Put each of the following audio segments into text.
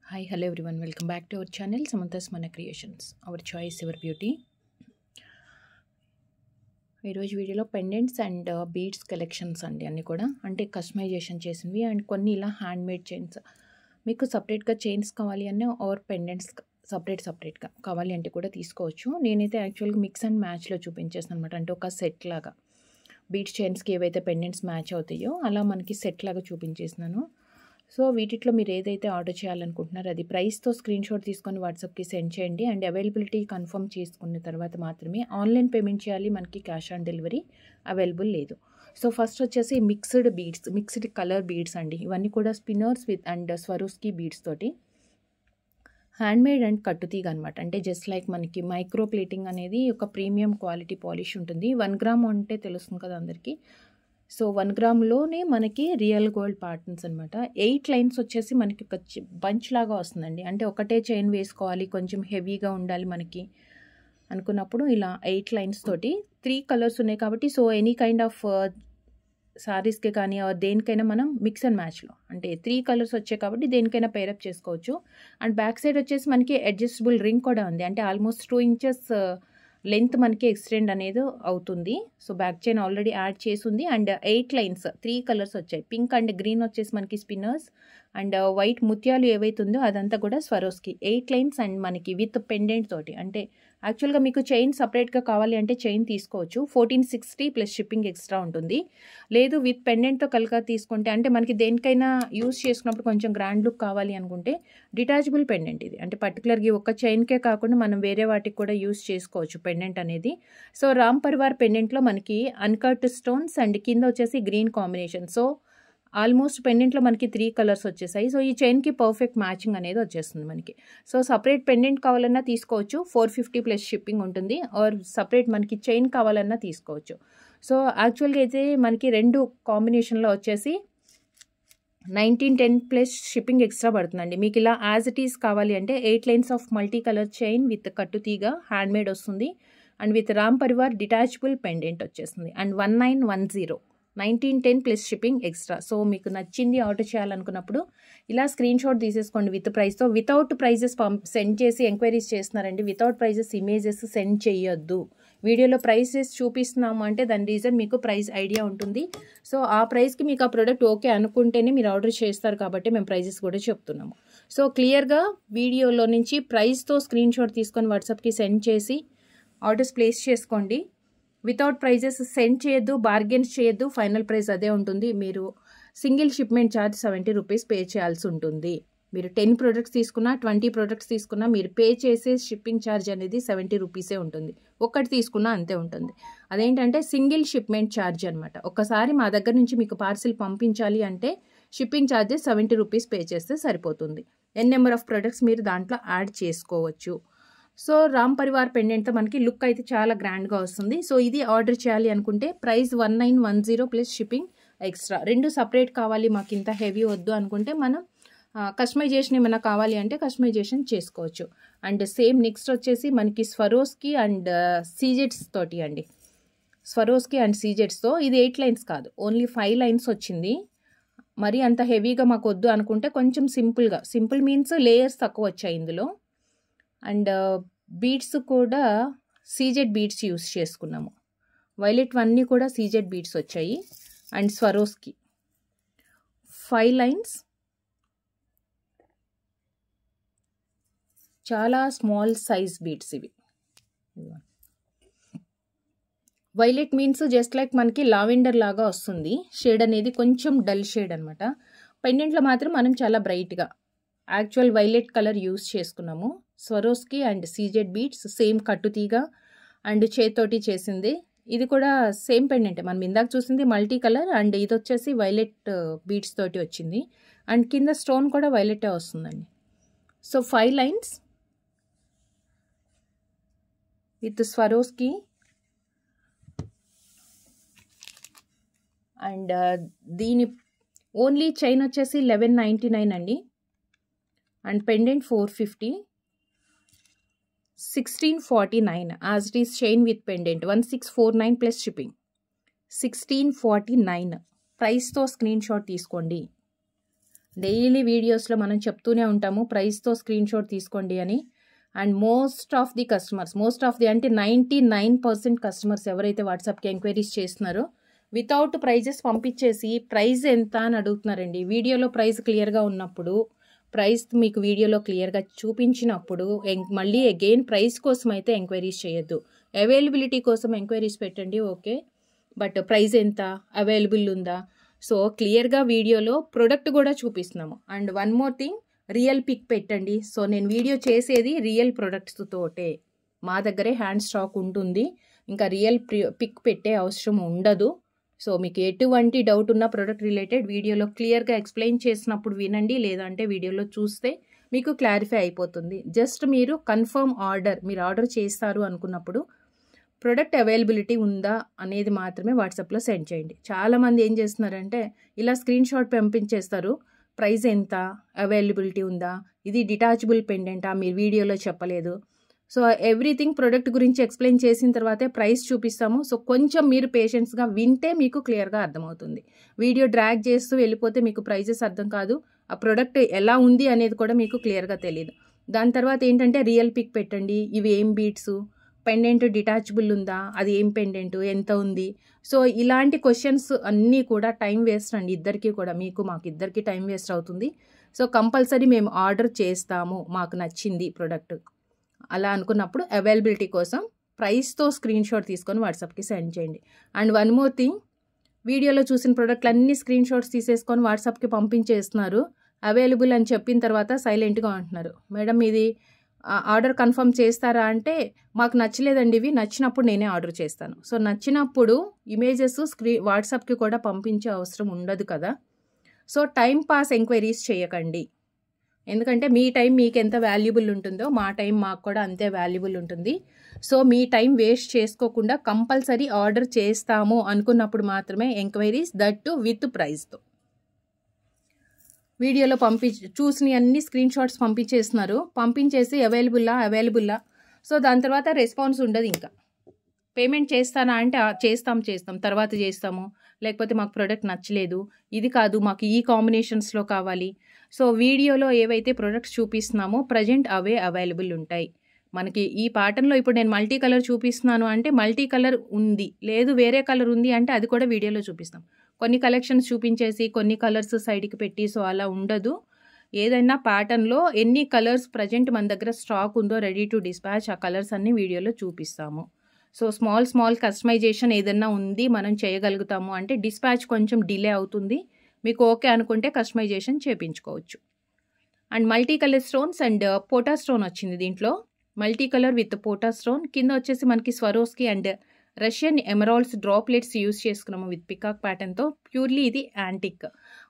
Hi, hello everyone. Welcome back to our channel, Samantha's Mana Creations. Our choice, our beauty. ఈరోజు వీడియోలో pendants and beads collections అండి అన్నీ కూడా అంటే customization చేసినవి అండ్ కొన్ని ఇలా హ్యాండ్ మేడ్ చైన్స్ మీకు సపరేట్గా చైన్స్ కావాలి అన్న ఆర్ పెండెంట్స్ సపరేట్గా కావాలి అంటే కూడా తీసుకోవచ్చు. నేనైతే యాక్చువల్గా మిక్స్ అండ్ మ్యాచ్లో చూపించేస్తాను అనమాట. అంటే ఒక సెట్ లాగా బీడ్స్ చైన్స్కి ఏవైతే పెండెంట్స్ మ్యాచ్ అవుతాయో అలా మనకి సెట్ లాగా చూపించేసినాను. సో వీటిలో మీరు ఏదైతే ఆర్డర్ చేయాలనుకుంటున్నారో అది ప్రైస్తో స్క్రీన్ షాట్ తీసుకొని వాట్సాప్కి సెండ్ చేయండి. అండ్ అవైలబిలిటీ కన్ఫర్మ్ చేసుకున్న తర్వాత మాత్రమే ఆన్లైన్ పేమెంట్ చేయాలి. మనకి క్యాష్ ఆన్ డెలివరీ అవైలబుల్ లేదు. సో ఫస్ట్ వచ్చేసి మిక్స్డ్ కలర్ బీడ్స్ అండి. ఇవన్నీ కూడా spinners with and Swarovski beads తోటి హ్యాండ్మేడ్ అండ్ కట్టుతీగ అనమాట. అంటే జస్ట్ లైక్ మనకి మైక్రో ప్లేటింగ్ అనేది ఒక ప్రీమియం క్వాలిటీ పాలిష్ ఉంటుంది. 1 గ్రామ్ అంటే తెలుస్తుంది కదా అందరికీ. సో 1 గ్రామ్లోనే మనకి రియల్ గోల్డ్ ప్యాటర్న్స్ అనమాట. 8 లైన్స్ వచ్చేసి మనకి ఒక బంచ్ లాగా వస్తుందండి. అంటే ఒకటే చైన్ వేసుకోవాలి, కొంచెం హెవీగా ఉండాలి మనకి అనుకున్నప్పుడు ఇలా 8 లైన్స్ తోటి 3 కలర్స్ ఉన్నాయి కాబట్టి సో ఎనీ కైండ్ ఆఫ్ సారీస్కి కానీ దేనికైనా మనం మిక్స్ అండ్ మ్యాచ్లో అంటే 3 కలర్స్ వచ్చాయి కాబట్టి దేనికైనా పేరప్ చేసుకోవచ్చు. అండ్ బ్యాక్ సైడ్ వచ్చేసి మనకి అడ్జస్టబుల్ రింగ్ కూడా ఉంది. అంటే ఆల్మోస్ట్ 2 ఇంచెస్ లెంత్ మనకి ఎక్స్టెండ్ అనేది అవుతుంది. So back chain already add చేసింది. అండ్ 8 లైన్స్ 3 కలర్స్ వచ్చాయి. పింక్ అండ్ గ్రీన్ వచ్చేసి మనకి స్పిన్నర్స్ అండ్ వైట్ ముత్యాలు ఏవైతుందో అదంతా కూడా స్వరోస్కి 8 లైన్స్ అండ్ మనకి విత్ పెండెంట్ తోటి. అంటే యాక్చువల్గా మీకు చైన్ సపరేట్గా కావాలి అంటే చైన్ తీసుకోవచ్చు. 1460 ప్లస్ షిప్పింగ్ ఎక్స్ట్రా ఉంటుంది. లేదు విత్ పెండెంట్తో కలిగా తీసుకుంటే అంటే మనకి దేనికైనా యూస్ చేసుకున్నప్పుడు కొంచెం గ్రాండ్ లుక్ కావాలి అనుకుంటే డిటాచబుల్ పెండెంట్ ఇది. అంటే పర్టికులర్గా ఒక చైన్కే కాకుండా మనం వేరే వాటికి కూడా యూస్ చేసుకోవచ్చు పెండెంట్ అనేది. సో రామ్ పరివార్ పెండెంట్లో మనకి అన్కట్ స్టోన్స్ అండ్ కింద వచ్చేసి గ్రీన్ కాంబినేషన్. సో ఆల్మోస్ట్ పెండెంట్లో మనకి 3 కలర్స్ వచ్చేసాయి. సో ఈ చైన్కి పర్ఫెక్ట్ మ్యాచింగ్ అనేది వచ్చేస్తుంది మనకి. సో సపరేట్ పెండెంట్ కావాలన్నా తీసుకోవచ్చు. 450 ప్లస్ షిప్పింగ్ ఉంటుంది. ఆర్ సపరేట్ మనకి చైన్ కావాలన్నా తీసుకోవచ్చు. సో యాక్చువల్గా అయితే మనకి 2 కాంబినేషన్లో వచ్చేసి 1910 ప్లస్ షిప్పింగ్ ఎక్స్ట్రా పడుతుందండి. మీకు ఇలా యాజ్ ఇట్ ఈస్ కావాలి అంటే 8 lines of multi colour chain with కట్టుతీగ హ్యాండ్మేడ్ వస్తుంది. And with Ram Parivar detachable pendant వచ్చేస్తుంది. And 1910 1910 plus shipping extra. So మీకు నచ్చింది ఆర్డర్ చేయాలనుకున్నప్పుడు ఇలా స్క్రీన్ షాట్ తీసేసుకోండి విత్ ప్రైస్తో. వితౌట్ ప్రైజెస్ సెండ్ చేసి ఎంక్వైరీస్ చేస్తున్నారండి. వితౌట్ ప్రైజెస్ ఇమేజెస్ సెండ్ చేయొద్దు. వీడియోలో ప్రైసెస్ చూపిస్తున్నాము అంటే దాని రీజన్ మీకు ప్రైస్ ఐడియా ఉంటుంది. సో ఆ ప్రైస్కి మీకు ఆ ప్రోడక్ట్ ఓకే అనుకుంటేనే మీరు ఆర్డర్ చేస్తారు కాబట్టి మేము ప్రైజెస్ కూడా చెప్తున్నాము. సో క్లియర్గా వీడియోలో నుంచి ప్రైస్తో స్క్రీన్ షాట్ తీసుకొని వాట్సాప్కి సెండ్ చేసి ఆర్డర్స్ ప్లేస్ చేసుకోండి. వితౌట్ ప్రైజెస్ సెండ్ చేయొద్దు, బార్గెన్స్ చేయొద్దు. ఫైనల్ ప్రైస్ అదే ఉంటుంది. మీరు single shipment charge 70 rupees pay చేయాల్సి ఉంటుంది. మీరు 10 ప్రొడక్ట్స్ తీసుకున్నా 20 ప్రొడక్ట్స్ తీసుకున్నా మీరు పే చేసే షిప్పింగ్ ఛార్జ్ అనేది 70 రూపీసే ఉంటుంది. ఒక్కటి తీసుకున్నా అంతే ఉంటుంది. అదేంటంటే సింగిల్ షిప్మెంట్ ఛార్జ్ అనమాట. ఒక్కసారి మా దగ్గర నుంచి మీకు పార్సిల్ పంపించాలి అంటే షిప్పింగ్ ఛార్జెస్ 70 రూపీస్ పే చేస్తే సరిపోతుంది. నెంబర్ ఆఫ్ ప్రొడక్ట్స్ మీరు దాంట్లో యాడ్ చేసుకోవచ్చు. సో రామ్ పరివార్ పెండెంట్తో మనకి లుక్ అయితే చాలా గ్రాండ్గా వస్తుంది. సో ఇది ఆర్డర్ చేయాలి అనుకుంటే price 1910 plus shipping extra. 2 separate కావాలి మాకు ఇంత హెవీ వద్దు అనుకుంటే మనం కస్టమైజేషన్ ఏమైనా కావాలి అంటే కస్టమైజేషన్ చేసుకోవచ్చు. అండ్ సేమ్ నెక్స్ట్ వచ్చేసి మనకి స్వరోస్కి అండ్ సీజెట్స్ తోటి అండి. స్వరోస్కి అండ్ సీజెట్స్తో ఇది 8 లైన్స్ కాదు, ఓన్లీ 5 లైన్స్ వచ్చింది. మరి అంత హెవీగా మాకు వద్దు అనుకుంటే కొంచెం సింపుల్ మీన్స్ లేయర్స్ తక్కువ వచ్చాయి ఇందులో. అండ్ బీడ్స్ కూడా సీజెడ్ బీడ్స్ యూస్ చేసుకున్నాము. వైలెట్ అన్నీ కూడా సీజెడ్ బీడ్స్ వచ్చాయి. అండ్ స్వరోస్కి 5 లైన్స్, చాలా స్మాల్ సైజ్ బీడ్స్ ఇవి. వైలెట్ మీన్స్ జస్ట్ లైక్ మనకి లావెండర్ లాగా వస్తుంది. షేడ్ అనేది కొంచెం డల్ షేడ్ అనమాట. పెండెంట్లో మాత్రం మనం చాలా బ్రైట్గా యాక్చువల్ వైలెట్ కలర్ యూస్ చేసుకున్నాము. Swarovski and CZ beads same కట్టుతీగ అండ్ చేతోటి చేసింది. ఇది కూడా సేమ్ పెండెంట్. మనం ఇందాక చూసింది మల్టీ కలర్ అండ్ ఇది వచ్చేసి వైలెట్ బీడ్స్ తోటి వచ్చింది. అండ్ కింద స్టోన్ కూడా వైలెటే వస్తుందండి. So 5 lines with Swarovski and దీని ఓన్లీ చైన్ వచ్చేసి 1199 అండి. And pendant 450, 1649 as it is chain with pendant 1649 plus shipping 1649. ప్రైస్తో స్క్రీన్ షాట్ తీసుకోండి. డైలీ వీడియోస్లో మనం చెప్తూనే ఉంటాము ప్రైస్తో స్క్రీన్ షాట్ తీసుకోండి అని. అండ్ మోస్ట్ ఆఫ్ ది అంటే 99% కస్టమర్స్ ఎవరైతే వాట్సాప్కి ఎంక్వైరీస్ చేస్తున్నారో వితౌట్ ప్రైజెస్ పంపించేసి ప్రైస్ ఎంత అని అడుగుతున్నారండి. వీడియోలో ప్రైస్ క్లియర్గా ఉన్నప్పుడు, ప్రైస్ మీకు వీడియోలో క్లియర్గా చూపించినప్పుడు మళ్ళీ అగైన్ ప్రైస్ కోసం అయితే ఎంక్వైరీస్ చేయొద్దు. అవైలబిలిటీ కోసం ఎంక్వైరీస్ పెట్టండి, ఓకే, బట్ ప్రైస్ ఎంత, అవైలబుల్ ఉందా, సో క్లియర్గా వీడియోలో ప్రొడక్ట్ కూడా చూపిస్తున్నాము. And one more thing, real pick పెట్టండి. సో నేను వీడియో చేసేది రియల్ ప్రొడక్ట్స్ తోటే, మా దగ్గరే హ్యాండ్ స్టాక్ ఉంటుంది, ఇంకా రియల్ పిక్ పెట్టే అవసరం ఉండదు. సో మీకు ఎటువంటి డౌట్ ఉన్న ప్రొడక్ట్ రిలేటెడ్ వీడియోలో క్లియర్గా ఎక్స్ప్లెయిన్ చేసినప్పుడు వినండి, లేదంటే వీడియోలో చూస్తే మీకు క్లారిఫై అయిపోతుంది. జస్ట్ మీరు కన్ఫర్మ్ మీరు ఆర్డర్ చేస్తారు అనుకున్నప్పుడు ప్రొడక్ట్ అవైలబిలిటీ ఉందా అనేది మాత్రమే వాట్సాప్లో సెండ్ చేయండి. చాలామంది ఏం చేస్తున్నారంటే ఇలా స్క్రీన్ షాట్ పంపించేస్తారు, ప్రైస్ ఎంత, అవైలబిలిటీ ఉందా, ఇది డిటాచబుల్ పెండెంటా, మీరు వీడియోలో చెప్పలేదు. సో ఎవ్రీథింగ్ ప్రొడక్ట్ గురించి ఎక్స్ప్లెయిన్ చేసిన తర్వాతే ప్రైస్ చూపిస్తాము. సో కొంచెం మీరు పేషెన్స్గా వింటే మీకు క్లియర్గా అర్థమవుతుంది. వీడియో డ్రాగ్ చేస్తూ వెళ్ళిపోతే మీకు ప్రైజెస్ అర్థం కాదు, ఆ ప్రొడక్ట్ ఎలా ఉంది అనేది కూడా మీకు క్లియర్గా తెలియదు. దాని తర్వాత ఏంటంటే రియల్ పిక్ పెట్టండి, ఇవి ఏం బీట్స్, పెండెంట్ డిటాచబుల్ ఉందా, అది ఏం పెండెంట్, ఎంత ఉంది. సో ఇలాంటి క్వశ్చన్స్ అన్నీ కూడా టైం వేస్ట్ అండి, ఇద్దరికి కూడా, మాకు ఇద్దరికి టైం వేస్ట్ అవుతుంది. సో కంపల్సరీ మేము ఆర్డర్ చేస్తాము, మాకు నచ్చింది ప్రొడక్ట్ అలా అనుకున్నప్పుడు అవైలబిలిటీ కోసం ప్రైస్తో స్క్రీన్ షాట్ తీసుకొని వాట్సాప్కి సెండ్ చేయండి. అండ్ వన్ మోర్ థింగ్, వీడియోలో చూసిన ప్రొడక్ట్లు అన్ని స్క్రీన్ షాట్స్ తీసేసుకొని వాట్సాప్కి పంపించేస్తున్నారు. అవైలబుల్ అని చెప్పిన తర్వాత సైలెంట్గా ఉంటున్నారు. మేడం ఇది ఆర్డర్ కన్ఫర్మ్ చేస్తారా అంటే, మాకు నచ్చలేదండి, ఇవి నచ్చినప్పుడు నేనే ఆర్డర్ చేస్తాను. సో నచ్చినప్పుడు ఇమేజెస్ వాట్సాప్కి కూడా పంపించే అవసరం ఉండదు కదా. సో టైం పాస్ ఎంక్వైరీస్ చేయకండి, ఎందుకంటే మీ టైం మీకు ఎంత వాల్యుబుల్ ఉంటుందో మా టైం మాకు కూడా అంతే వాల్యుబుల్ ఉంటుంది. సో మీ టైం వేస్ట్ చేసుకోకుండా కంపల్సరీ ఆర్డర్ చేస్తాము అనుకున్నప్పుడు మాత్రమే ఎంక్వైరీస్, దట్ విత్ ప్రైస్తో. వీడియోలో చూసిన అన్ని స్క్రీన్ షాట్స్ పంపించేసి అవైలబుల్లా. సో దాని తర్వాత రెస్పాన్స్ ఉండదు. ఇంకా పేమెంట్ చేస్తానా అంటే చేస్తాం తర్వాత చేస్తాము, లేకపోతే మాకు ప్రోడక్ట్ నచ్చలేదు, ఇది కాదు మాకు ఈ కాంబినేషన్స్లో కావాలి. సో వీడియోలో ఏవైతే ప్రొడక్ట్స్ చూపిస్తున్నామో ప్రజెంట్ అవే అవైలబుల్ ఉంటాయి మనకి. ఈ ప్యాటర్న్లో ఇప్పుడు నేను మల్టీ కలర్ చూపిస్తున్నాను అంటే మల్టీ కలర్ ఉంది, లేదు వేరే కలర్ ఉంది అంటే అది కూడా వీడియోలో చూపిస్తాం. కొన్ని కలెక్షన్స్ చూపించేసి కొన్ని కలర్స్ సైడ్కి పెట్టి సో అలా ఉండదు. ఏదైనా ప్యాటర్న్లో ఎన్ని కలర్స్ ప్రజెంట్ మన దగ్గర స్టాక్ ఉందో రెడీ టు డిస్పాచ్, ఆ కలర్స్ అన్ని వీడియోలో చూపిస్తాము. సో స్మాల్ కస్టమైజేషన్ ఏదైనా ఉంది మనం చేయగలుగుతాము అంటే డిస్పాచ్ కొంచెం డిలే అవుతుంది, మీకు ఓకే అనుకుంటే కస్టమైజేషన్ చేయించుకోవచ్చు. And multi colour stones and పోటా స్టోన్ వచ్చింది దీంట్లో, మల్టీ కలర్ విత్ పోటా స్టోన్. కింద వచ్చేసి మనకి Swarovski and Russian emeralds droplets use చేసుకున్నాము విత్ పికాక్ ప్యాటర్న్తో. ప్యూర్లీ ఇది యాంటిక్,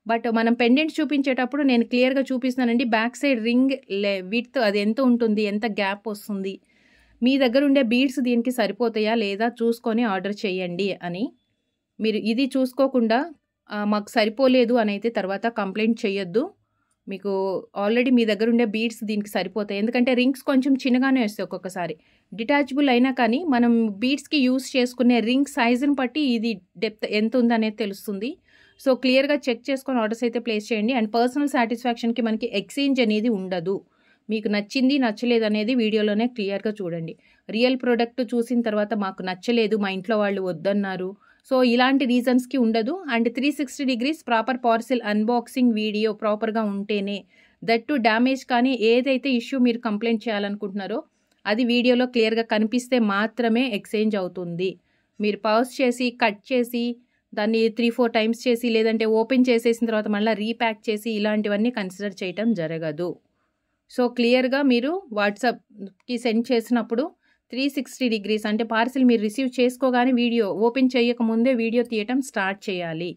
బట్ మనం పెండెంట్ చూపించేటప్పుడు నేను క్లియర్గా చూపిస్తున్నానండి. బ్యాక్ సైడ్ రింగ్ విత్ అది ఎంత ఉంటుంది, ఎంత గ్యాప్ వస్తుంది, మీ దగ్గర ఉండే బీడ్స్ దీనికి సరిపోతాయా లేదా చూసుకొని ఆర్డర్ చేయండి అని. మీరు ఇది చూసుకోకుండా మాకు సరిపోలేదు అని అయితే తర్వాత కంప్లైంట్ చేయొద్దు. మీకు ఆల్రెడీ మీ దగ్గర ఉండే బీడ్స్ దీనికి సరిపోతాయి, ఎందుకంటే రింగ్స్ కొంచెం చిన్నగానే వస్తాయి ఒక్కొక్కసారి. డిటాచబుల్ అయినా కానీ మనం బీడ్స్కి యూస్ చేసుకునే రింగ్ సైజుని బట్టి ఇది డెప్త్ ఎంత ఉందనేది తెలుస్తుంది. సో క్లియర్గా చెక్ చేసుకొని ఆర్డర్స్ అయితే ప్లేస్ చేయండి. అండ్ పర్సనల్ సాటిస్ఫాక్షన్కి మనకి ఎక్స్చేంజ్ అనేది ఉండదు. మీకు నచ్చింది నచ్చలేదు అనేది వీడియోలోనే క్లియర్గా చూడండి. రియల్ ప్రోడక్ట్ చూసిన తర్వాత మాకు నచ్చలేదు, మా ఇంట్లో వాళ్ళు వద్దన్నారు, సో ఇలాంటి రీజన్స్కి ఉండదు. And 360 degrees proper parcel unboxing video ప్రాపర్గా ఉంటేనే, దట్ టు డ్యామేజ్ కానీ ఏదైతే ఇష్యూ మీరు కంప్లైంట్ చేయాలనుకుంటున్నారో అది వీడియోలో క్లియర్గా కనిపిస్తే మాత్రమే ఎక్స్చేంజ్ అవుతుంది. మీరు పాజ్ చేసి కట్ చేసి దాన్ని 3-4 times చేసి లేదంటే ఓపెన్ చేసేసిన తర్వాత మళ్ళీ రీప్యాక్ చేసి ఇలాంటివన్నీ కన్సిడర్ చేయటం జరగదు. సో క్లియర్గా మీరు వాట్సాప్కి సెండ్ చేసినప్పుడు 360 degrees అంటే పార్సిల్ మీరు రిసీవ్ చేసుకోగానే వీడియో ఓపెన్ చేయకముందే వీడియో తీయటం స్టార్ట్ చేయాలి.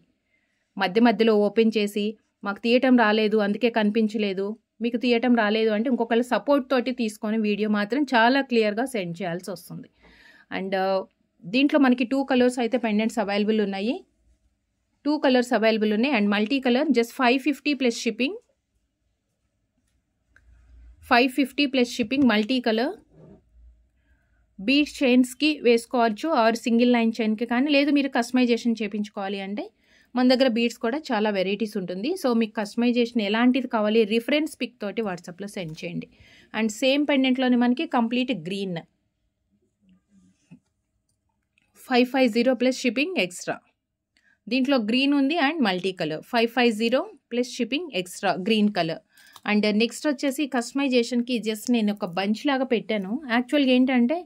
మధ్యలో ఓపెన్ చేసి మాకు తీయటం రాలేదు అందుకే కనిపించలేదు, మీకు తీయటం రాలేదు అంటే ఇంకొకళ్ళ సపోర్ట్ తోటి తీసుకొని వీడియో మాత్రం చాలా క్లియర్గా సెండ్ చేయాల్సి వస్తుంది. అండ్ దీంట్లో మనకి 2 colors అయితే పెండెంట్స్ అవైలబుల్ ఉన్నాయి. 2 colors అవైలబుల్ ఉన్నాయి. And multi colour just 550 plus shipping. 550 plus shipping multi colour. Bead చైన్స్కి వేసుకోవచ్చు ఆర్ సింగిల్ లైన్ చైన్కి కానీ, లేదు మీరు కస్టమైజేషన్ చేయించుకోవాలి అంటే మన దగ్గర బీడ్స్ కూడా చాలా వెరైటీస్ ఉంటుంది. సో మీకు కస్టమైజేషన్ ఎలాంటిది కావాలి రిఫరెన్స్ పిక్ తోటి వాట్సాప్లో సెండ్ చేయండి. అండ్ సేమ్ పెండెంట్లోనే మనకి complete green 550 plus shipping extra. దీంట్లో గ్రీన్ ఉంది and multi colour 550 plus shipping extra green colour. And next వచ్చేసి కస్టమైజేషన్కి జస్ట్ నేను ఒక బంచ్ లాగా పెట్టాను. యాక్చువల్గా ఏంటంటే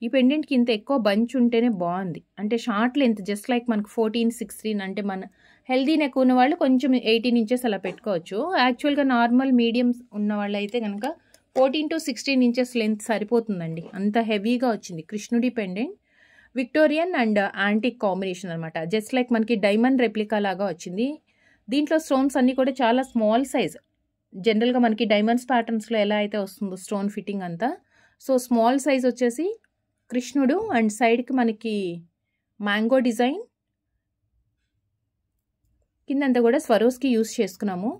ఈ పెండెంట్కి ఇంత ఎక్కువ బంచ్ ఉంటేనే బాగుంది. అంటే షార్ట్ లెంత్ జస్ట్ లైక్ మనకు 14, 16 అంటే మన హెల్దీ నెక్ ఉన్న వాళ్ళు కొంచెం 18 ఇంచెస్ అలా పెట్టుకోవచ్చు. యాక్చువల్గా నార్మల్ మీడియం ఉన్న వాళ్ళు అయితే కనుక 14 to 16 ఇంచెస్ లెంత్ సరిపోతుందండి. అంత హెవీగా వచ్చింది. కృష్ణుడి pendant Victorian and antique combination అనమాట. జస్ట్ లైక్ మనకి డైమండ్ రెప్లికా లాగా వచ్చింది. దీంట్లో స్టోన్స్ అన్నీ కూడా చాలా స్మాల్ సైజ్. జనరల్గా మనకి డైమండ్స్ ప్యాటర్న్స్లో ఎలా అయితే వస్తుందో స్టోన్ ఫిట్టింగ్ అంతా, సో స్మాల్ సైజ్ వచ్చేసి కృష్ణుడు అండ్ సైడ్కి మనకి మ్యాంగో డిజైన్, కిందంతా కూడా స్వరోస్కి యూస్ చేసుకున్నాము.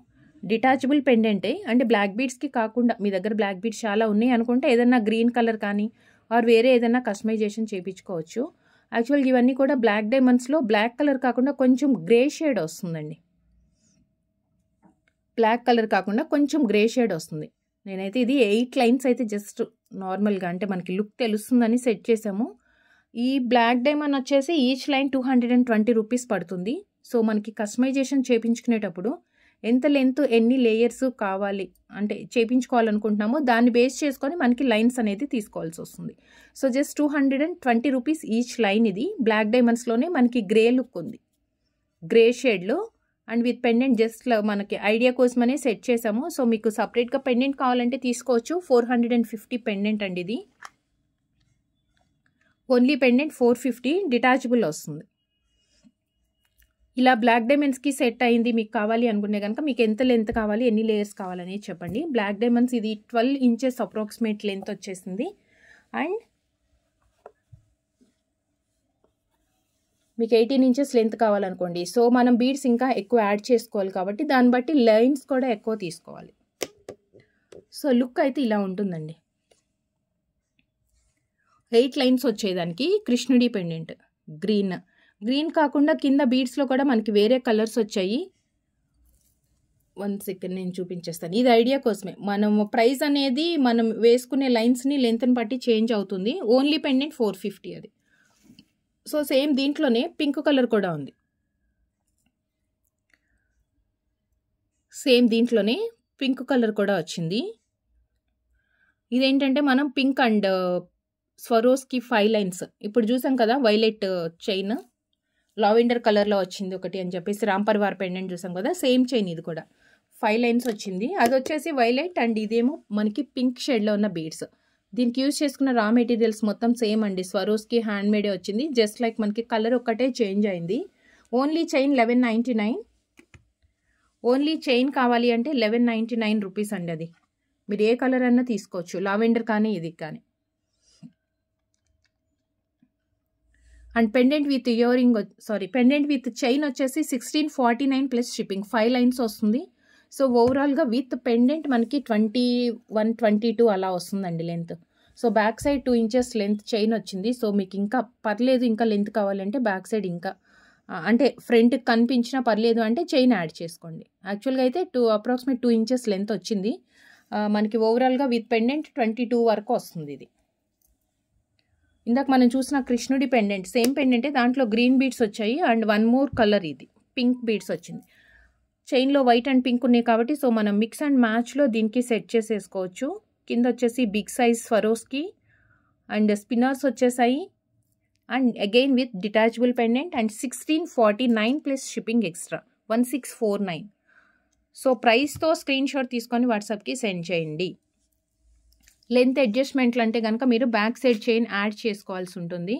డిటాచబుల్ పెండెంటే అంటే బ్లాక్ బీడ్స్కి కాకుండా మీ దగ్గర బ్లాక్ బీడ్స్ చాలా ఉన్నాయి అనుకుంటే ఏదైనా గ్రీన్ కలర్ కానీ ఆర్ వేరే ఏదైనా కస్టమైజేషన్ చేయించుకోవచ్చు. యాక్చువల్గా ఇవన్నీ కూడా బ్లాక్ డైమండ్స్లో బ్లాక్ కలర్ కాకుండా కొంచెం గ్రే షేడ్ వస్తుందండి. బ్లాక్ కలర్ కాకుండా కొంచెం గ్రే షేడ్ వస్తుంది. నేనైతే ఇది 8 లైన్స్ అయితే జస్ట్ నార్మల్గా అంటే మనకి లుక్ తెలుస్తుందని సెట్ చేసాము. ఈ బ్లాక్ డైమండ్ వచ్చేసి ఈచ్ లైన్ 220 రూపీస్ పడుతుంది. సో మనకి కస్టమైజేషన్ చేయించుకునేటప్పుడు ఎంత లెంత్ ఎన్ని లేయర్స్ కావాలి అంటే చేయించుకోవాలనుకుంటున్నామో దాన్ని బేస్ చేసుకొని మనకి లైన్స్ అనేది తీసుకోవాల్సి వస్తుంది. So just 220 rupees each line. ఇది బ్లాక్ డైమండ్స్లోనే మనకి గ్రే లుక్ ఉంది, గ్రే షేడ్లో అండ్ విత్ పెండెంట్ జస్ట్ మనకి ఐడియా కోసమనే సెట్ చేసాము. సో మీకు సపరేట్గా పెండెంట్ కావాలంటే తీసుకోవచ్చు. 450 పెండెంట్ అండి ఇది. ఓన్లీ పెండెంట్ 450 డిటాచబుల్ వస్తుంది. ఇలా బ్లాక్ డైమండ్స్కి సెట్ అయింది మీకు కావాలి అనుకుంటే కనుక మీకు ఎంత లెంత్ కావాలి ఎన్ని లేయర్స్ కావాలని చెప్పండి. బ్లాక్ డైమండ్స్ ఇది 12 ఇంచెస్ అప్రాక్సిమేట్ లెంత్ వచ్చేసింది. అండ్ మీకు 18 ఇంచెస్ లెంత్ కావాలనుకోండి. సో మనం బీడ్స్ ఇంకా ఎక్కువ యాడ్ చేసుకోవాలి కాబట్టి దాన్ని బట్టి లైన్స్ కూడా ఎక్కువ తీసుకోవాలి. సో లుక్ అయితే ఇలా ఉంటుందండి. 8 లైన్స్ వచ్చేదానికి కృష్ణుడి పెండెంట్ గ్రీన్ కాకుండా కింద బీడ్స్లో కూడా మనకి వేరే కలర్స్ వచ్చాయి. 1 సెకండ్ నేను చూపించేస్తాను. ఇది ఐడియా కోసమే. మనం ప్రైస్ అనేది మనం వేసుకునే లైన్స్ని లెంత్ని బట్టి చేంజ్ అవుతుంది. ఓన్లీ పెండెంట్ 450 అది. సో సేమ్ దీంట్లోనే పింక్ కలర్ కూడా ఉంది. సేమ్ దీంట్లోనే పింక్ కలర్ కూడా వచ్చింది. ఇదేంటంటే మనం పింక్ అండ్ స్వరోస్కి 5 లైన్స్ ఇప్పుడు చూసాం కదా. వైలెట్ చైన్ లావెండర్ కలర్లో వచ్చింది ఒకటి అని చెప్పేసి రాంపర్వార్ పెండెంట్ చూసాం కదా. సేమ్ చైన్ ఇది కూడా 5 లైన్స్ వచ్చింది. అది వచ్చేసి వైలెట్ అండ్ ఇదేమో మనకి పింక్ షేడ్లో ఉన్న బీడ్స్. దీనికి యూజ్ చేసుకున్న రా మెటీరియల్స్ మొత్తం సేమ్ అండి. స్వరోస్కి హ్యాండ్ మేడే వచ్చింది. జస్ట్ లైక్ మనకి కలర్ ఒక్కటే చేంజ్ అయింది. Only chain 1199. ఓన్లీ చైన్ కావాలి అంటే 1199 రూపీస్ అండి. అది మీరు ఏ కలర్ అన్నా తీసుకోవచ్చు, లావెండర్ కానీ ఇది కానీ. And pendant with pendant with chain వచ్చేసి 1649 ప్లస్ షిప్పింగ్ 5 లైన్స్ వస్తుంది. సో ఓవరాల్గా విత్ పెండెంట్ మనకి 21, 22 అలా వస్తుందండి length. So back side 2 inches length chain వచ్చింది. సో మీకు ఇంకా పర్లేదు ఇంకా లెంత్ కావాలంటే బ్యాక్ సైడ్ ఇంకా అంటే ఫ్రంట్కి కనిపించినా పర్లేదు అంటే చైన్ యాడ్ చేసుకోండి. యాక్చువల్గా అయితే అప్రాక్సిమేట్ 2 ఇంచెస్ లెంత్ వచ్చింది మనకి. ఓవరాల్గా విత్ పెండెంట్ 22 వరకు వస్తుంది ఇది. ఇందాక మనం చూసిన కృష్ణుడి పెండెంట్ సేమ్ పెండెంటే, దాంట్లో గ్రీన్ బీడ్స్ వచ్చాయి అండ్ 1 మోర్ కలర్ ఇది పింక్ బీడ్స్ వచ్చింది. చైన్లో వైట్ అండ్ పింక్ ఉన్నాయి కాబట్టి సో మనం మిక్స్ అండ్ మ్యాచ్లో దీనికి సెట్ చేసేసుకోవచ్చు. కింద వచ్చేసి big size Swarovski and spinners వచ్చేసాయి and again with detachable pendant and 1649 plus shipping extra 1649. So ప్రైస్తో స్క్రీన్ షాట్ తీసుకొని వాట్సాప్కి సెండ్ చేయండి. లెంత్ అడ్జస్ట్మెంట్లు అంటే కనుక మీరు బ్యాక్ సైడ్ చైన్ యాడ్ చేసుకోవాల్సి ఉంటుంది.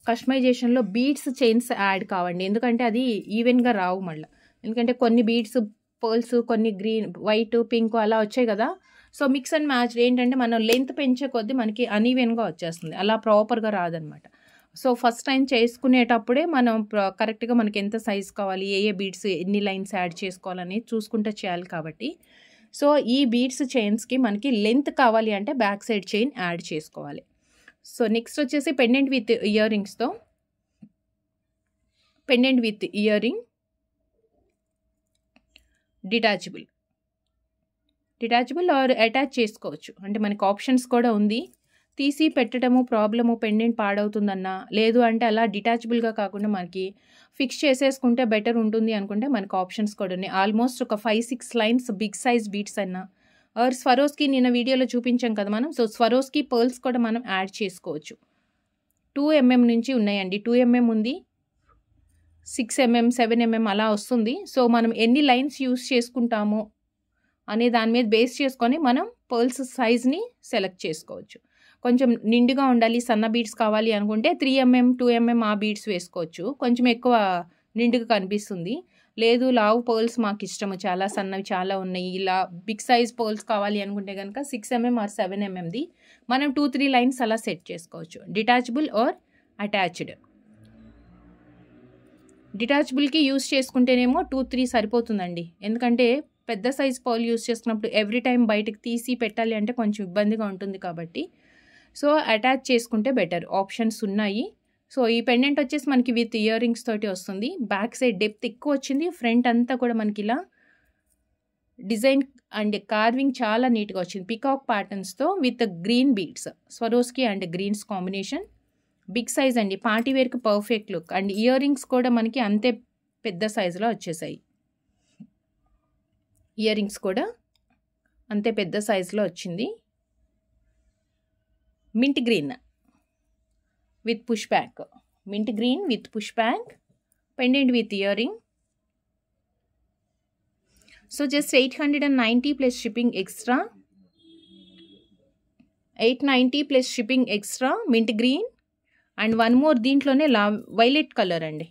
కస్టమైజేషన్లో బీడ్స్ చైన్స్ యాడ్ కావండి, ఎందుకంటే అది ఈవెన్గా రావు మళ్ళీ. ఎందుకంటే కొన్ని బీడ్స్ పర్ల్స్ కొన్ని గ్రీన్ వైట్ పింక్ అలా వచ్చాయి కదా. సో మిక్స్ అండ్ మ్యాచ్ ఏంటంటే మనం లెంత్ పెంచే కొద్దీ మనకి అన్ఈవెన్గా వచ్చేస్తుంది, అలా ప్రాపర్గా రాదనమాట. సో ఫస్ట్ టైం చేసుకునేటప్పుడే మనం కరెక్ట్గా మనకి ఎంత సైజ్ కావాలి, ఏ బీడ్స్ ఎన్ని లైన్స్ యాడ్ చేసుకోవాలని చూసుకుంటే చేయాలి. కాబట్టి సో ఈ బీడ్స్ చైన్స్కి మనకి లెంత్ కావాలి అంటే బ్యాక్ సైడ్ చైన్ యాడ్ చేసుకోవాలి. సో నెక్స్ట్ వచ్చేసి పెండెంట్ విత్ ఇయర్ రింగ్స్తో pendant with ear ring, detachable or attach చేసుకోవచ్చు. అంటే మనకి ఆప్షన్స్ కూడా ఉంది. తీసి పెట్టడము ప్రాబ్లము, పెండెంట్ పాడవుతుందన్నా, లేదు అంటే అలా డిటాచబుల్గా కాకుండా మనకి ఫిక్స్ చేసేసుకుంటే బెటర్ ఉంటుంది అనుకుంటే మనకు ఆప్షన్స్ కూడా ఉన్నాయి. ఆల్మోస్ట్ ఒక 5-6 లైన్స్ బిగ్ సైజ్ బీట్స్ అన్నా, ఆర్ స్వరోస్కి నిన్న వీడియోలో చూపించాం కదా మనం. సో స్వరోస్కి పర్ల్స్ కూడా మనం యాడ్ చేసుకోవచ్చు. 2 mm నుంచి ఉన్నాయండి. 2 mm ఉంది, 6 mm, 7 mm అలా వస్తుంది. సో మనం ఎన్ని లైన్స్ యూస్ చేసుకుంటామో అనే దాని మీద బేస్ చేసుకొని మనం పర్ల్స్ సైజ్ని సెలెక్ట్ చేసుకోవచ్చు. కొంచెం నిండుగా ఉండాలి, సన్న బీడ్స్ కావాలి అనుకుంటే 3 mm, 2 mm ఆ బీడ్స్ వేసుకోవచ్చు. కొంచెం ఎక్కువ నిండుగా కనిపిస్తుంది. లేదు లావు పర్ల్స్ మాకు ఇష్టము, చాలా సన్నవి చాలా ఉన్నాయి, ఇలా బిగ్ సైజ్ పర్ల్స్ కావాలి అనుకుంటే కనుక 6 mm ఆర్ 7 mmది మనం 2-3 లైన్స్ అలా సెట్ చేసుకోవచ్చు. Detachable or attached. డిటాచబుల్కి యూస్ చేసుకుంటేనేమో 2-3 సరిపోతుందండి. ఎందుకంటే పెద్ద సైజ్ పర్ల్ యూస్ చేసుకున్నప్పుడు ఎవ్రీ టైం బయటకు తీసి పెట్టాలి అంటే కొంచెం ఇబ్బందిగా ఉంటుంది కాబట్టి సో అటాచ్ చేసుకుంటే బెటర్. ఆప్షన్స్ ఉన్నాయి. సో ఈ పెండెంట్ వచ్చేసి మనకి విత్ ఇయర్ రింగ్స్ తోటి వస్తుంది. బ్యాక్ సైడ్ డెప్త్ ఎక్కువ వచ్చింది. ఫ్రంట్ అంతా కూడా మనకి ఇలా డిజైన్ అండ్ కార్వింగ్ చాలా నీట్గా వచ్చింది. పికాక్ ప్యాటర్న్స్తో with green beads, Swarovski and greens combination. Big size అండి, పార్టీ వేర్కి perfect look. And ear rings కూడా మనకి అంతే పెద్ద సైజులో వచ్చేసాయి. ఇయర్ రింగ్స్ కూడా అంతే పెద్ద సైజులో వచ్చింది. Mint green with push back, mint green with push back, pendant with ear ring. So just 890 plus shipping extra, 890 plus shipping extra. Mint green and one more దీంట్లోనే వైలెట్ కలర్ అండి.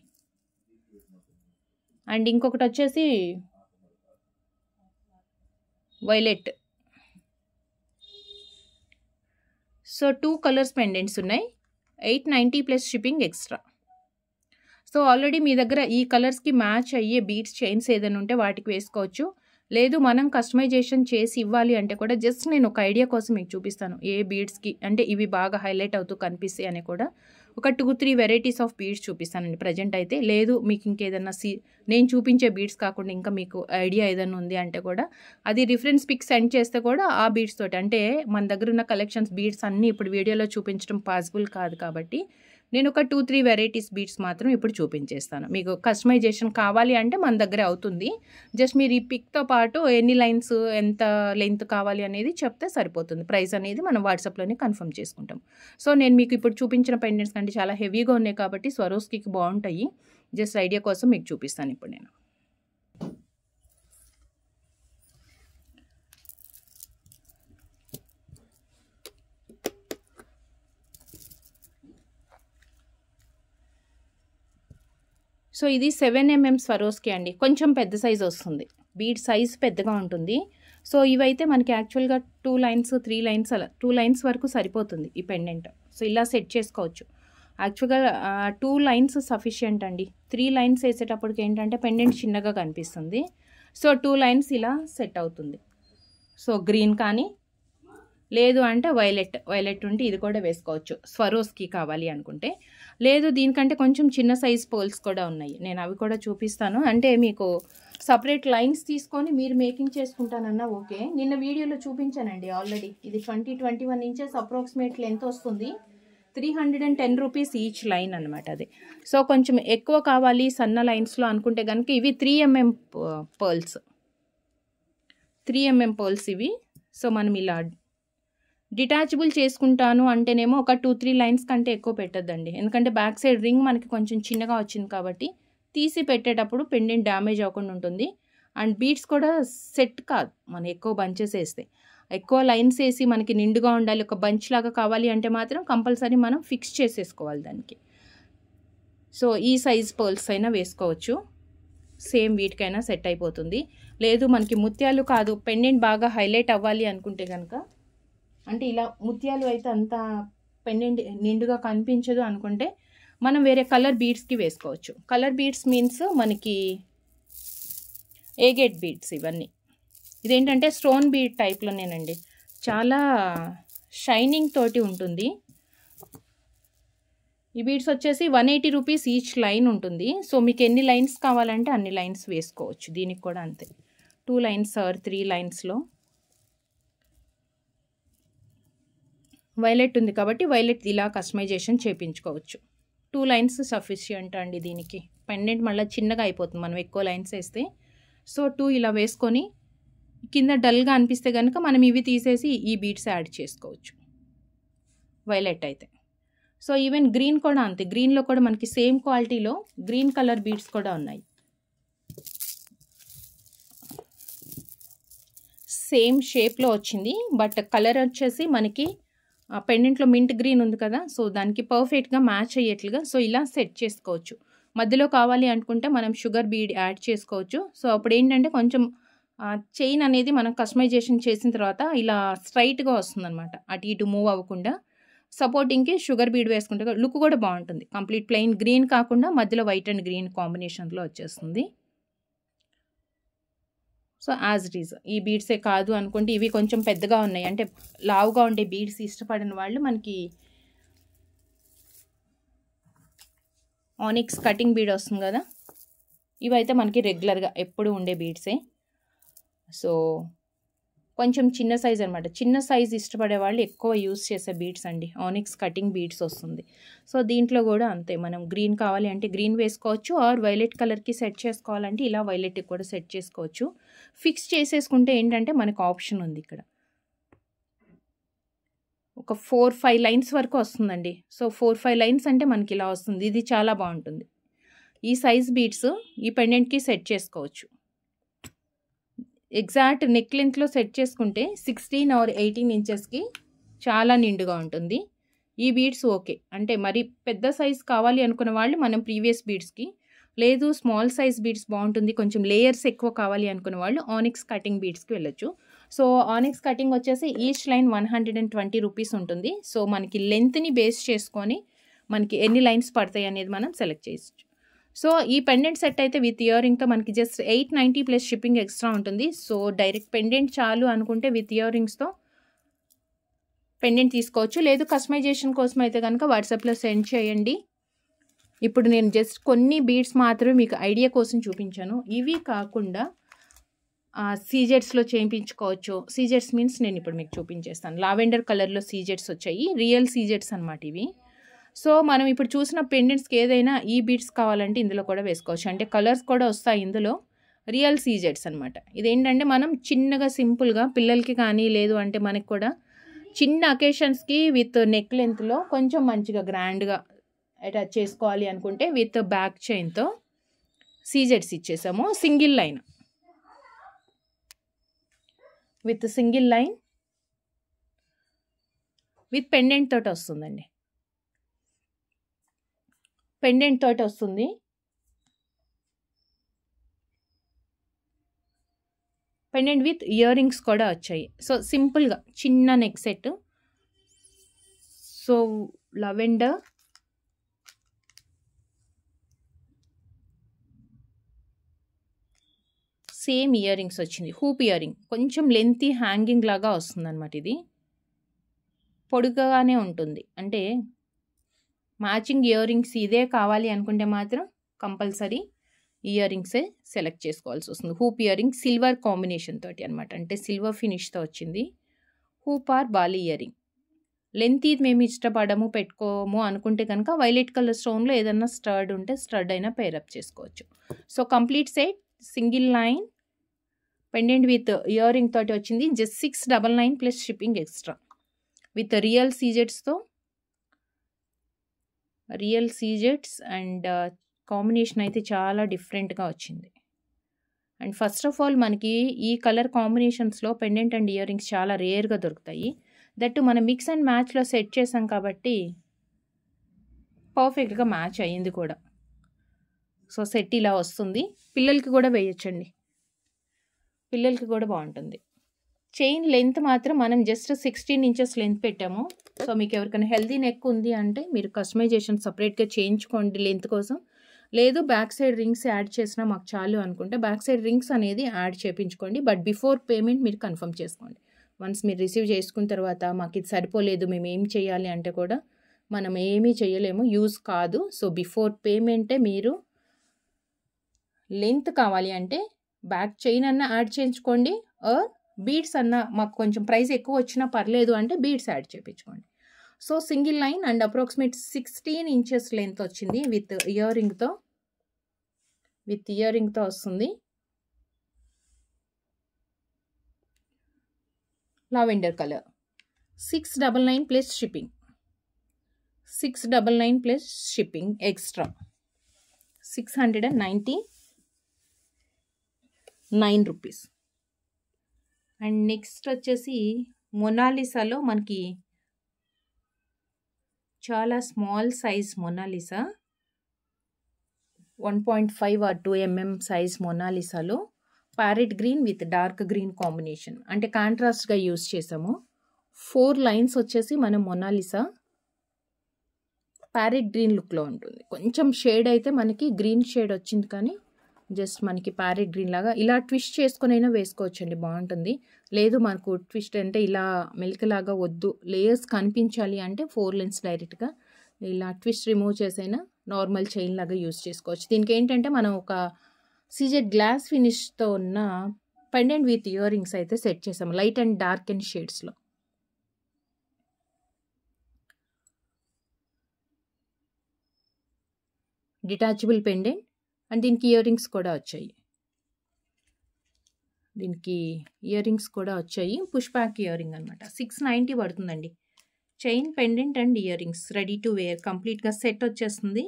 And ఇంకొకటి వచ్చేసి violet. So 2 colours pendants ఉన్నాయి. 890 plus shipping extra. So already మీ దగ్గర ఈ కలర్స్కి match అయ్యే బీడ్స్ చైన్స్ ఏదైనా ఉంటే వాటికి వేసుకోవచ్చు. లేదు మనం కస్టమైజేషన్ చేసి ఇవ్వాలి అంటే కూడా జస్ట్ నేను ఒక ఐడియా కోసం మీకు చూపిస్తాను. ఏ బీడ్స్కి అంటే ఇవి బాగా హైలైట్ అవుతూ కనిపిస్తాయి అని కూడా ఒక 2-3 వెరైటీస్ ఆఫ్ బీడ్స్ చూపిస్తానండి ప్రజెంట్ అయితే. లేదు మీకు ఇంకేదన్నా నేను చూపించే బీడ్స్ కాకుండా ఇంకా మీకు ఐడియా ఏదైనా ఉంది అంటే కూడా అది రిఫరెన్స్ పిక్ సెండ్ చేస్తే కూడా ఆ బీడ్స్ తోటి, అంటే మన దగ్గర ఉన్న కలెక్షన్స్ బీడ్స్ అన్నీ ఇప్పుడు వీడియోలో చూపించడం పాసిబుల్ కాదు కాబట్టి నేను ఒక 2-3 వెరైటీస్ బీడ్స్ మాత్రం ఇప్పుడు చూపించేస్తాను. మీకు కస్టమైజేషన్ కావాలి అంటే మన దగ్గర అవుతుంది. జస్ట్ మీరు ఈ పిక్తో పాటు ఎన్ని లైన్స్, ఎంత లెంత్ కావాలి అనేది చెప్తే సరిపోతుంది. ప్రైస్ అనేది మనం వాట్సాప్లోనే కన్ఫర్మ్ చేసుకుంటాం. సో నేను మీకు ఇప్పుడు చూపించిన పెండెంట్స్ కంటే చాలా హెవీగా ఉన్నాయి కాబట్టి స్వరోస్కి బాగుంటాయి. జస్ట్ ఐడియా కోసం మీకు చూపిస్తాను ఇప్పుడు నేను. సో ఇది 7 mm స్వరోస్కి అండి. కొంచెం పెద్ద సైజ్ వస్తుంది, బీడ్ సైజ్ పెద్దగా ఉంటుంది. సో ఇవైతే మనకి యాక్చువల్గా 2 లైన్స్ 3 లైన్స్ అలా 2 లైన్స్ వరకు సరిపోతుంది ఈ పెండెంట్. సో ఇలా సెట్ చేసుకోవచ్చు. యాక్చువల్గా 2 లైన్స్ సఫిషియంట్ అండి. 3 లైన్స్ వేసేటప్పటికి ఏంటంటే పెండెంట్ చిన్నగా కనిపిస్తుంది. సో 2 లైన్స్ ఇలా సెట్ అవుతుంది. సో గ్రీన్ కానీ లేదు అంటే వైలెట్ ఉంటే ఇది కూడా వేసుకోవచ్చు స్వరోస్కి కావాలి అనుకుంటే. లేదు దీనికంటే కొంచెం చిన్న సైజ్ పర్ల్స్ కూడా ఉన్నాయి, నేను అవి కూడా చూపిస్తాను. అంటే మీకు సపరేట్ లైన్స్ తీసుకొని మీరు మేకింగ్ చేసుకుంటానన్నా ఓకే. నిన్న వీడియోలో చూపించానండి ఆల్రెడీ. ఇది 20-21 ఇంచెస్ అప్రాక్సిమేట్ లెంత్ వస్తుంది. 310 రూపీస్ ఈచ్ లైన్ అనమాట అది. సో కొంచెం ఎక్కువ కావాలి సన్న లైన్స్లో అనుకుంటే కనుక ఇవి 3 mm పర్ల్స్, 3 mm పర్ల్స్ ఇవి. సో మనం ఇలా డిటాచబుల్ చేసుకుంటాను అంటేనేమో ఒక 2-3 లైన్స్ కంటే ఎక్కువ పెట్టద్దండి. ఎందుకంటే బ్యాక్ సైడ్ రింగ్ మనకి కొంచెం చిన్నగా వచ్చింది కాబట్టి తీసి పెట్టేటప్పుడు పెండెంట్ డ్యామేజ్ అవ్వకుండా ఉంటుంది. అండ్ బీడ్స్ కూడా సెట్ కాదు మనం ఎక్కువ బంచెస్ వేస్తే. ఎక్కువ లైన్స్ వేసి మనకి నిండుగా ఉండాలి, ఒక బంచ్ లాగా కావాలి అంటే మాత్రం కంపల్సరీ మనం ఫిక్స్ చేసేసుకోవాలి దానికి. సో ఈ సైజ్ పర్ల్స్ అయినా వేసుకోవచ్చు, సేమ్ వీటికైనా సెట్ అయిపోతుంది. లేదు మనకి ముత్యాలు కాదు పెండెంట్ బాగా హైలైట్ అవ్వాలి అనుకుంటే కనుక, అంటే ఇలా ముత్యాలు అయితే అంత పెండెంట్ నిండుగా కనిపించదు అనుకుంటే మనం వేరే కలర్ బీడ్స్కి వేసుకోవచ్చు. కలర్ బీడ్స్ మీన్స్ మనకి ఏగేట్ బీడ్స్ ఇవన్నీ. ఇదేంటంటే స్టోన్ బీడ్ టైప్లోనేనండి, చాలా షైనింగ్ తోటి ఉంటుంది. ఈ బీడ్స్ వచ్చేసి 180 రూపీస్ ఈచ్ లైన్ ఉంటుంది. సో మీకు ఎన్ని లైన్స్ కావాలంటే అన్ని లైన్స్ వేసుకోవచ్చు. దీనికి కూడా అంతే, 2 లైన్స్ ఆర్ 3 లైన్స్లో. వైలెట్ ఉంది కాబట్టి వైలెట్ ఇలా కస్టమైజేషన్ చేయించుకోవచ్చు. 2 లైన్స్ సఫిషియంట్ అండి దీనికి. పెండెంట్ మళ్ళీ చిన్నగా అయిపోతుంది మనం ఎక్కువ లైన్స్ వేస్తే. సో 2 ఇలా వేసుకొని కింద డల్గా అనిపిస్తే కనుక మనం ఇవి తీసేసి ఈ బీడ్స్ యాడ్ చేసుకోవచ్చు వైలెట్ అయితే. సో ఈవెన్ గ్రీన్ కూడా అంతే, గ్రీన్లో కూడా మనకి సేమ్ క్వాలిటీలో గ్రీన్ కలర్ బీడ్స్ కూడా ఉన్నాయి. సేమ్ షేప్లో వచ్చింది, బట్ కలర్ వచ్చేసి మనకి పెండెంట్లో మింట్ గ్రీన్ ఉంది కదా, సో దానికి పర్ఫెక్ట్గా మ్యాచ్ అయ్యేట్లుగా సో ఇలా సెట్ చేసుకోవచ్చు. మధ్యలో కావాలి అనుకుంటే మనం షుగర్ బీడ్ యాడ్ చేసుకోవచ్చు. సో అప్పుడు ఏంటంటే కొంచెం చైన్ అనేది మనం కస్టమైజేషన్ చేసిన తర్వాత ఇలా స్ట్రైట్గా వస్తుందన్నమాట, అటు ఇటు మూవ్ అవ్వకుండా. సపోర్టింగ్కి షుగర్ బీడ్ వేసుకుంటే లుక్ కూడా బాగుంటుంది. కంప్లీట్ ప్లెయిన్ గ్రీన్ కాకుండా మధ్యలో వైట్ అండ్ గ్రీన్ కాంబినేషన్లో వచ్చేస్తుంది. సో యాజ్ ఇట్ ఈజ్ ఈ బీడ్సే కాదు అనుకుంటే ఇవి కొంచెం పెద్దగా ఉన్నాయి, అంటే లావుగా ఉండే బీడ్స్ ఇష్టపడిన వాళ్ళు మనకి ఆనిక్స్ కటింగ్ బీడ్ వస్తుంది కదా, ఇవైతే మనకి రెగ్యులర్గా ఎప్పుడు ఉండే బీడ్సే. సో కొంచెం చిన్న సైజ్ అనమాట, చిన్న సైజ్ ఇష్టపడే వాళ్ళు ఎక్కువ యూస్ చేసే బీడ్స్ అండి, ఆనిక్స్ కటింగ్ బీడ్స్ వస్తుంది. సో దీంట్లో కూడా అంతే, మనం గ్రీన్ కావాలి అంటే గ్రీన్ వేసుకోవచ్చు, ఆర్ వైలెట్ కలర్కి సెట్ చేసుకోవాలంటే ఇలా వైలెట్కి కూడా సెట్ చేసుకోవచ్చు. ఫిక్స్ చేసేసుకుంటే ఏంటంటే మనకు ఆప్షన్ ఉంది ఇక్కడ, ఒక 4-5 లైన్స్ వరకు వస్తుందండి. సో 4-5 లైన్స్ అంటే మనకి ఇలా వస్తుంది, ఇది చాలా బాగుంటుంది. ఈ సైజ్ బీడ్స్ ఈ పెండెంట్కి సెట్ చేసుకోవచ్చు. ఎగ్జాక్ట్ నెక్ లెంత్లో సెట్ చేసుకుంటే 16 ఆర్ 18 ఇంచెస్కి చాలా నిండుగా ఉంటుంది. ఈ బీడ్స్ ఓకే అంటే మరి పెద్ద సైజ్ కావాలి అనుకున్న వాళ్ళు మనం ప్రీవియస్ బీడ్స్కి, లేదు స్మాల్ సైజ్ బీడ్స్ బాగుంటుంది కొంచెం లేయర్స్ ఎక్కువ కావాలి అనుకున్న వాళ్ళు ఆనిక్స్ కటింగ్ బీడ్స్కి వెళ్ళొచ్చు. సో ఆనిక్స్ కటింగ్ వచ్చేసి ఈచ్ లైన్ 120 రూపీస్ ఉంటుంది. సో మనకి లెంత్ని బేస్ చేసుకొని మనకి ఎన్ని లైన్స్ పడతాయి అనేది మనం సెలెక్ట్ చేయొచ్చు. సో ఈ పెండెంట్ సెట్ అయితే విత్ ఇయరింగ్తో మనకి జస్ట్ 890 ప్లస్ షిప్పింగ్ ఎక్స్ట్రా ఉంటుంది. సో డైరెక్ట్ పెండెంట్ చాలు అనుకుంటే విత్ ఇయరింగ్స్తో పెండెంట్ తీసుకోవచ్చు, లేదు కస్టమైజేషన్ కోసం అయితే కనుక వాట్సాప్లో సెండ్ చేయండి. ఇప్పుడు నేను జస్ట్ కొన్ని బీడ్స్ మాత్రమే మీకు ఐడియా కోసం చూపించాను. ఇవి కాకుండా సీజెట్స్లో చేయించుకోవచ్చు. సీజెట్స్ మీన్స్ నేను ఇప్పుడు మీకు చూపించేస్తాను. లావెండర్ కలర్లో సీజెట్స్ వచ్చాయి, రియల్ సీజెట్స్ అనమాట ఇవి. సో మనం ఇప్పుడు చూసిన పెండెంట్స్కి ఏదైనా ఈ బీడ్స్ కావాలంటే ఇందులో కూడా వేసుకోవచ్చు, అంటే కలర్స్ కూడా వస్తాయి ఇందులో. రియల్ సీజెట్స్ అనమాట. ఇదేంటంటే మనం చిన్నగా సింపుల్గా పిల్లలకి కానీ లేదు అంటే మనకి కూడా చిన్న అకేషన్స్కి విత్ నెక్ లెంత్లో కొంచెం మంచిగా గ్రాండ్గా అటాచ్ చేసుకోవాలి అనుకుంటే విత్ బ్యాక్ చైన్తో సీజెట్స్ ఇచ్చేసాము. Single line with single line with pendant తోటి వస్తుందండి, పెండెంట్ తోటి వస్తుంది. పెండెంట్ విత్ ఇయర్ రింగ్స్ కూడా వచ్చాయి. సో సింపుల్గా చిన్న neck set. So lavender same ear rings వచ్చింది, హూప్ ఇయర్ రింగ్, కొంచెం లెంతీ హ్యాంగింగ్ లాగా వస్తుంది అనమాట. ఇది పొడుగానే ఉంటుంది, అంటే మ్యాచింగ్ ఇయర్ రింగ్స్ ఇదే కావాలి అనుకుంటే మాత్రం కంపల్సరీ ఇయర్ రింగ్సే సెలెక్ట్ చేసుకోవాల్సి వస్తుంది. Hoop ear ring silver combination తోటి అనమాట, అంటే సిల్వర్ ఫినిష్తో వచ్చింది. Hoop or bali ear ring. Length ఇది మేము ఇష్టపడము పెట్టుకోము అనుకుంటే కనుక వైలెట్ కలర్ స్టోన్లో ఏదన్నా స్టడ్ ఉంటే స్టడ్ అయినా పేరప్ చేసుకోవచ్చు. So complete set single line pendant with ear ring తోటి వచ్చింది. Just 699 plus shipping extra with real సీజెట్స్తో. రియల్ సీజెట్స్ అండ్ కాంబినేషన్ అయితే చాలా డిఫరెంట్గా వచ్చింది. అండ్ ఫస్ట్ ఆఫ్ ఆల్ మనకి ఈ కలర్ కాంబినేషన్స్లో పెండెంట్ అండ్ ఇయర్ రింగ్స్ చాలా రేర్గా దొరుకుతాయి. దట్టు మనం మిక్స్ అండ్ మ్యాచ్లో సెట్ చేసాం కాబట్టి పర్ఫెక్ట్గా మ్యాచ్ అయ్యింది కూడా. సో సెట్ ఇలా వస్తుంది, పిల్లలకి కూడా వేయచ్చండి, పిల్లలకి కూడా బాగుంటుంది. చైన్ లెంత్ మాత్రం మనం జస్ట్ 16 ఇంచెస్ లెంత్ పెట్టాము. సో మీకు ఎవరికైనా హెల్దీ నెక్ ఉంది అంటే మీరు కస్టమైజేషన్ సపరేట్గా చేయించుకోండి లెంత్ కోసం. లేదు బ్యాక్ సైడ్ రింగ్స్ యాడ్ చేసినా మాకు చాలు అనుకుంటే బ్యాక్ సైడ్ రింగ్స్ అనేది యాడ్ చేయించుకోండి. బట్ బిఫోర్ పేమెంట్ మీరు కన్ఫర్మ్ చేసుకోండి. వన్స్ మీరు రిసీవ్ చేసుకున్న తర్వాత మాకు ఇది సరిపోలేదు మేము ఏం చేయాలి అంటే కూడా మనం ఏమీ చేయలేము, యూజ్ కాదు. సో బిఫోర్ పేమెంటే మీరు లెంత్ కావాలి అంటే బ్యాక్ చైన్ అన్న యాడ్ చేయించుకోండి, ఆర్ బీడ్స్ అన్న మాకు కొంచెం ప్రైస్ ఎక్కువ వచ్చినా పర్లేదు అంటే బీడ్స్ యాడ్ చేయించుకోండి. So single line and approximate 16 inches length వచ్చింది విత్ ఇయర్ రింగ్తో వస్తుంది. Lavender colour. 699 plus shipping. 699 plus shipping extra 699 rupees. And next వచ్చేసి మొనాలిసాలో మనకి చాలా small size Mona Lisa, 1.5 or 2 mm size మొనాలిసాలో parrot green with dark green combination, అంటే కాంట్రాస్ట్గా యూస్ చేసాము. 4 లైన్స్ వచ్చేసి మనం మొనాలిసా ప్యారెట్ గ్రీన్ లుక్లో ఉంటుంది. కొంచెం షేడ్ అయితే మనకి గ్రీన్ షేడ్ వచ్చింది, కానీ జస్ట్ మనకి ప్యారెట్ గ్రీన్ లాగా ఇలా ట్విస్ట్ చేసుకొని అయినా వేసుకోవచ్చండి, బాగుంటుంది. లేదు మనకు ట్విస్ట్ అంటే ఇలా మిల్క్ లాగా వద్దు, లేయర్స్ కనిపించాలి అంటే 4 లైన్స్ డైరెక్ట్గా ఇలా ట్విస్ట్ రిమూవ్ చేసైనా నార్మల్ చైన్ లాగా యూస్ చేసుకోవచ్చు. దీనికి ఏంటంటే మనం ఒక సీజెడ్ గ్లాస్ ఫినిష్తో ఉన్న పెండెంట్ విత్ ఇయర్ రింగ్స్ అయితే సెట్ చేసాము, లైట్ అండ్ డార్క్ అండ్ షేడ్స్లో. డిటాచబుల్ పెండెంట్ అండ్ దీనికి ఇయర్ రింగ్స్ కూడా వచ్చాయి. పుష్ బ్యాక్ ఇయర్ రింగ్ అనమాట. 690 పడుతుందండి. Chain, pendant and ear rings ready to wear కంప్లీట్గా సెట్ వచ్చేస్తుంది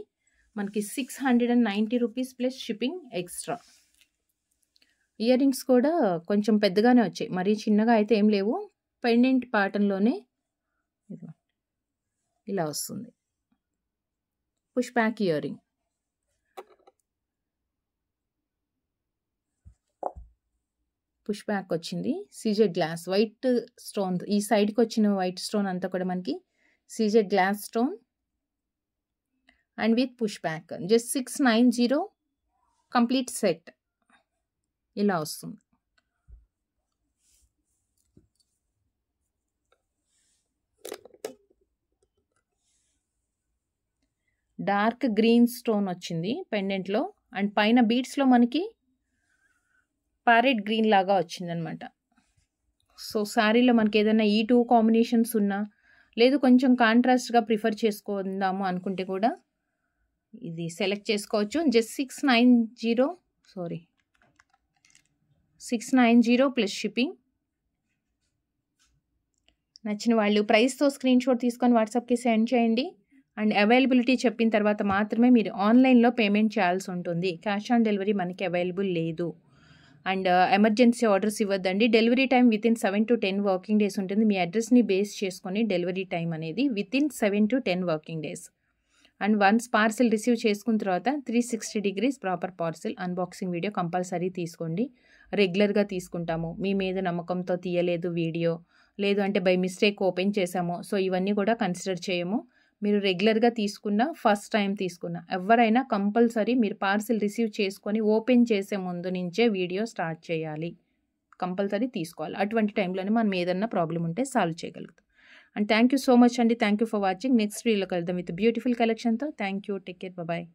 మనకి. 690 rupees plus shipping extra. Ear rings కూడా కొంచెం పెద్దగానే వచ్చాయి, మరీ చిన్నగా అయితే ఏం లేవు. పెండెంట్ ప్యాటర్న్లోనే ఇలా వస్తుంది. Push back ear ring. Push back వచ్చింది. సీజెడ్ గ్లాస్ వైట్ స్టోన్, ఈ సైడ్కి వచ్చిన వైట్ స్టోన్ అంతా కూడా మనకి CZ glass stone and with push back. Just 690 complete set ఇలా వస్తుంది. డార్క్ గ్రీన్ స్టోన్ వచ్చింది పెండెంట్లో, అండ్ పైన బీడ్స్లో మనకి ప్యారెట్ గ్రీన్ లాగా వచ్చిందనమాట. సో శారీలో మనకి ఏదైనా ఈ 2 కాంబినేషన్స్ ఉన్నా, లేదు కొంచెం కాంట్రాస్ట్గా ప్రిఫర్ చేసుకుందాము అనుకుంటే కూడా ఇది సెలెక్ట్ చేసుకోవచ్చు. Just 690 plus shipping. నచ్చిన వాళ్ళు ప్రైస్తో స్క్రీన్ షాట్ తీసుకొని వాట్సాప్కి సెండ్ చేయండి. అండ్ అవైలబిలిటీ చెప్పిన తర్వాత మాత్రమే మీరు ఆన్లైన్లో పేమెంట్ చేయాల్సి ఉంటుంది. క్యాష్ ఆన్ డెలివరీ మనకి అవైలబుల్ లేదు. అండ్ ఎమర్జెన్సీ ఆర్డర్స్ ఇవ్వద్దండి. Delivery time within 7 to 10 working days ఉంటుంది. మీ అడ్రస్ని బేస్ చేసుకొని డెలివరీ టైం అనేది within 7 to 10 working days. And once parcel receive చేసుకున్న తర్వాత 360 degrees proper parcel unboxing video compulsory తీసుకోండి. రెగ్యులర్గా తీసుకుంటాము, మీ మీద నమ్మకంతో తీయలేదు వీడియో, లేదు అంటే బై మిస్టేక్ ఓపెన్ చేసాము, సో ఇవన్నీ కూడా కన్సిడర్ చేయము. మీరు రెగ్యులర్గా తీసుకున్న, ఫస్ట్ టైం తీసుకున్న ఎవరైనా కంపల్సరీ మీరు పార్సిల్ రిసీవ్ చేసుకొని ఓపెన్ చేసే ముందు నుంచే వీడియో స్టార్ట్ చేయాలి, కంపల్సరీ తీసుకోవాలి. అటువంటి టైంలోనే మనం ఏదన్నా ప్రాబ్లం ఉంటే సాల్వ్ చేయగలుగుతాం. And thank you so much అండి. Thank you for watching. Next వీడియోలో కలుద్దాం విత్ బ్యూటిఫుల్ కలెక్షన్తో. Thank you. Take care. Bye.